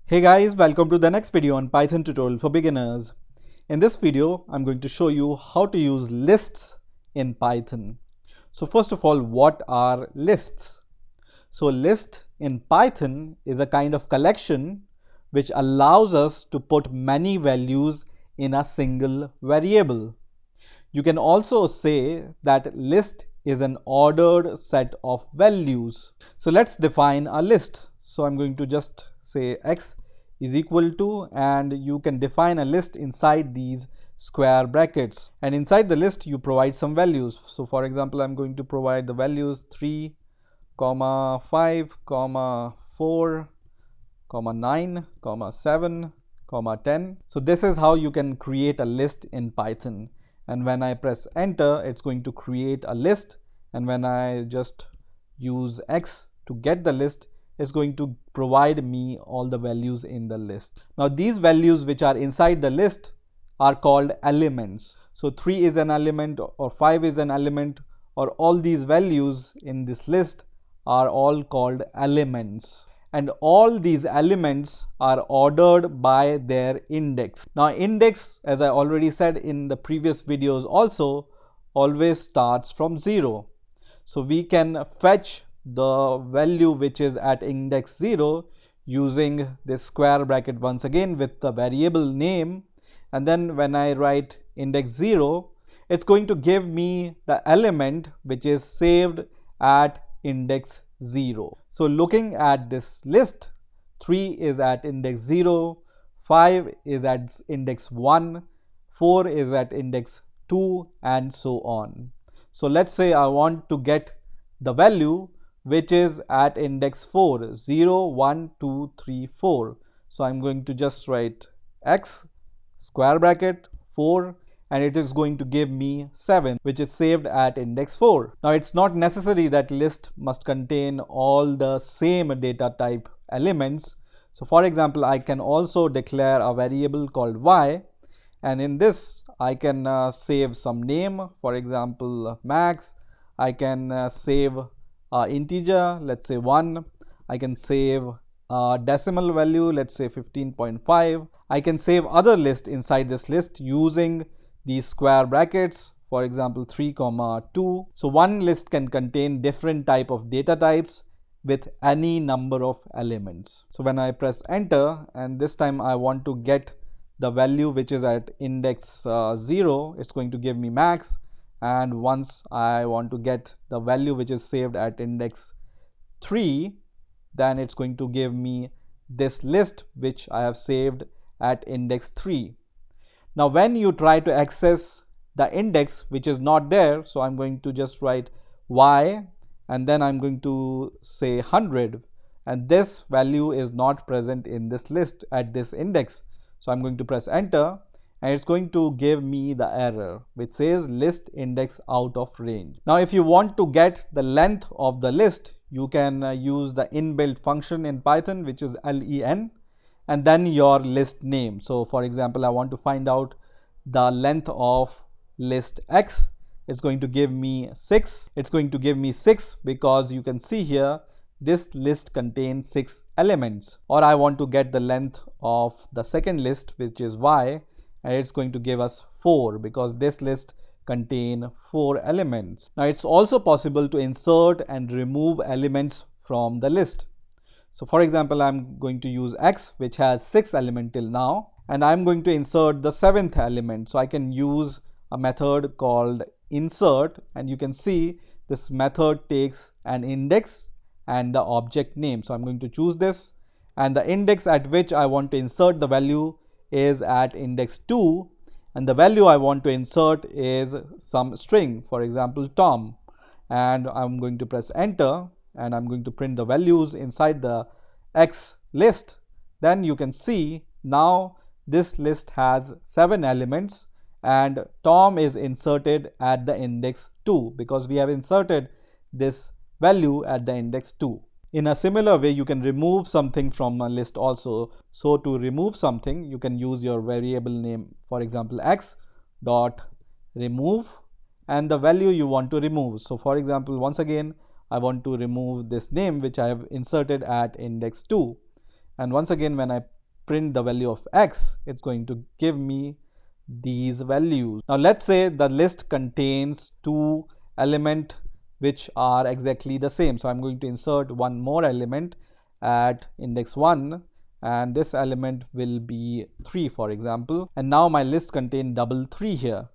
Hey guys, welcome to the next video on Python tutorial for beginners. In this video, I'm going to show you how to use lists in Python. So first of all, what are lists? So list in Python is a kind of collection which allows us to put many values in a single variable. You can also say that list is an ordered set of values. So let's define a list. So I'm going to just say x is equal to, and you can define a list inside these square brackets, and inside the list you provide some values. So for example, I'm going to provide the values 3, 5, 4, 9, 7, 10. So this is how you can create a list in Python, and when I press enter, it's going to create a list, and when I just use x to get the list, it's going to provide me all the values in the list. Now these values which are inside the list are called elements. So 3 is an element, or 5 is an element, or all these values in this list are all called elements. And all these elements are ordered by their index. Now index, as I already said in the previous videos also, always starts from 0. So we can fetch the value which is at index 0 using this square bracket once again with the variable name, and then when I write index 0, it's going to give me the element which is saved at index 0. So looking at this list, 3 is at index 0, 5 is at index 1, 4 is at index 2, and so on. So let's say I want to get the value which is at index 4, 0, 1, 2, 3, 4. So I'm going to just write x square bracket 4, and it is going to give me 7, which is saved at index 4. Now it's not necessary that list must contain all the same data type elements. So for example, I can also declare a variable called y, and in this I can save some name, for example max. I can save integer, let's say 1. I can save a decimal value, let's say 15.5. I can save other list inside this list using these square brackets, for example 3, 2. So one list can contain different type of data types with any number of elements. So when I press enter, and this time I want to get the value which is at index 0, it's going to give me max. And once I want to get the value which is saved at index 3, then it's going to give me this list which I have saved at index 3. Now when you try to access the index which is not there, so I'm going to just write y, and then I'm going to say 100, and this value is not present in this list at this index. So I'm going to press enter, and it's going to give me the error which says list index out of range. Now if you want to get the length of the list, you can use the inbuilt function in Python which is len, and then your list name. So for example, I want to find out the length of list x. It's going to give me 6. It's going to give me 6 because you can see here this list contains 6 elements. Or I want to get the length of the second list which is y, and it's going to give us 4 because this list contain 4 elements. Now it's also possible to insert and remove elements from the list. So for example, I'm going to use x which has 6 elements till now, and I'm going to insert the 7th element. So I can use a method called insert, and you can see this method takes an index and the object name. So I'm going to choose this, and the index at which I want to insert the value is at index 2, and the value I want to insert is some string, for example Tom, and I'm going to press enter, and I'm going to print the values inside the x list. Then you can see now this list has 7 elements, and Tom is inserted at the index 2 because we have inserted this value at the index 2. In a similar way, you can remove something from a list also. So to remove something, you can use your variable name, for example x dot remove, and the value you want to remove. So for example, once again I want to remove this name which I have inserted at index 2, and once again when I print the value of x, it's going to give me these values. Now let's say the list contains two elements which are exactly the same. So I'm going to insert one more element at index 1, and this element will be 3, for example. And now my list contains double 3 here.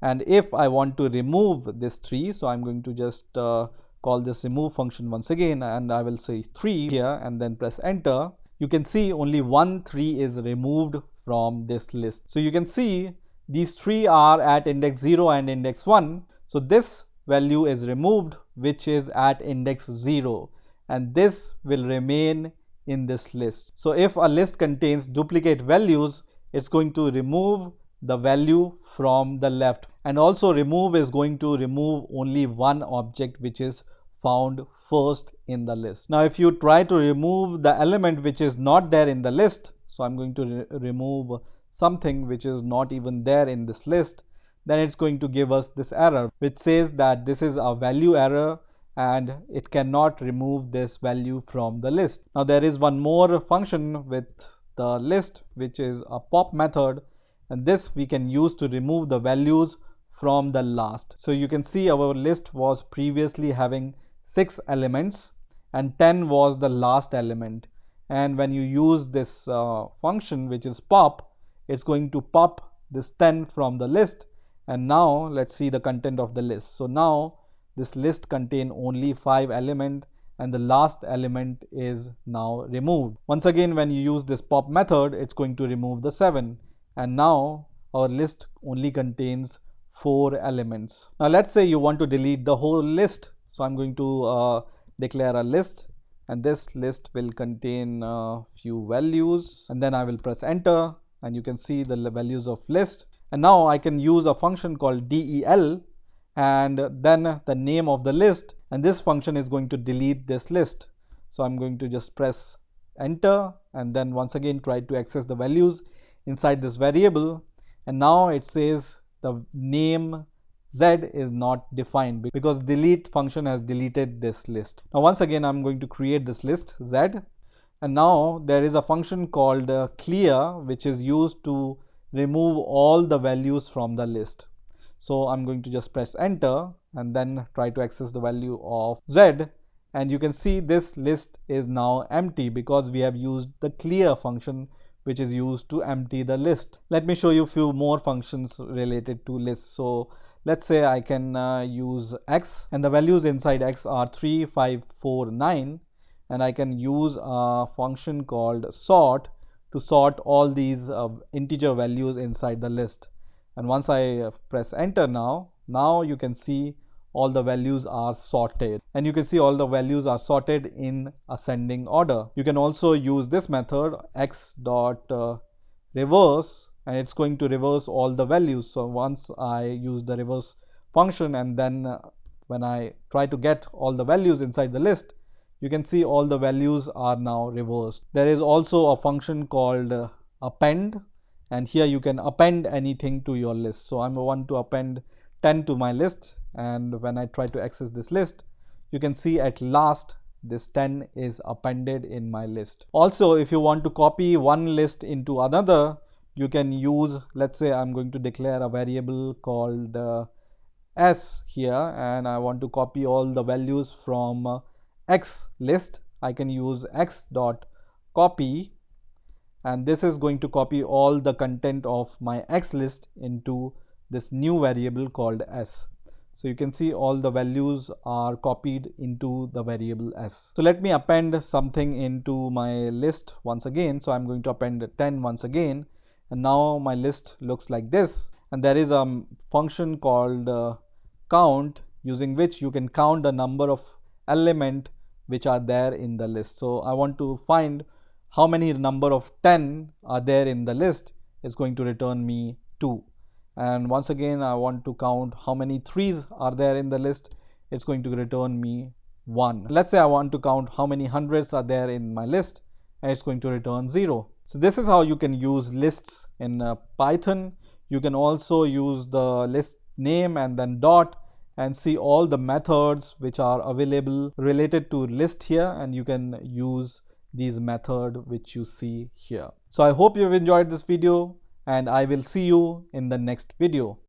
And if I want to remove this 3, so I'm going to just call this remove function once again, and I will say 3 here and then press enter. You can see only 1 3 is removed from this list. So you can see these 3 are at index 0 and index 1. So this value is removed, which is at index 0, and this will remain in this list. So if a list contains duplicate values, it's going to remove the value from the left, and also remove is going to remove only one object which is found first in the list. Now if you try to remove the element which is not there in the list, so I'm going to remove something which is not even there in this list, then it's going to give us this error which says that this is a value error and it cannot remove this value from the list. Now there is one more function with the list which is a pop method, and this we can use to remove the values from the last. So you can see our list was previously having 6 elements and 10 was the last element, and when you use this function which is pop, it's going to pop this 10 from the list. And now let's see the content of the list. So now this list contains only 5 elements and the last element is now removed. Once again, when you use this pop method, it's going to remove the 7, and now our list only contains 4 elements. Now let's say you want to delete the whole list. So I'm going to declare a list, and this list will contain a few values, and then I will press enter and you can see the values of list. And now I can use a function called del and then the name of the list, and this function is going to delete this list. So I'm going to just press enter and then once again try to access the values inside this variable, and now it says the name z is not defined because delete function has deleted this list. Now once again I'm going to create this list z, and now there is a function called clear which is used to remove all the values from the list. So I'm going to just press enter and then try to access the value of z, and you can see this list is now empty because we have used the clear function which is used to empty the list. Let me show you a few more functions related to lists. So let's say I can use x, and the values inside x are 3, 5, 4, 9, and I can use a function called sort to sort all these integer values inside the list. And once I press enter now you can see all the values are sorted, and you can see all the values are sorted in ascending order. You can also use this method x dot reverse, and it's going to reverse all the values. So once I use the reverse function and then when I try to get all the values inside the list, you can see all the values are now reversed. There is also a function called append, and here you can append anything to your list. So I want to append 10 to my list, and when I try to access this list, you can see at last this 10 is appended in my list. Also, if you want to copy one list into another, you can use, let's say I'm going to declare a variable called s here, and I want to copy all the values from x list. I can use x dot copy, and this is going to copy all the content of my x list into this new variable called s. So you can see all the values are copied into the variable s. So let me append something into my list once again. So I'm going to append 10 once again, and now my list looks like this. And there is a function called count, using which you can count the number of elements which are there in the list. So I want to find how many number of 10 are there in the list. It's going to return me 2. And once again I want to count how many 3s are there in the list. It's going to return me 1. Let's say I want to count how many hundreds are there in my list, and it's going to return 0. So this is how you can use lists in Python. You can also use the list name and then dot and see all the methods which are available related to list here, and you can use these method which you see here. So I hope you've enjoyed this video, and I will see you in the next video.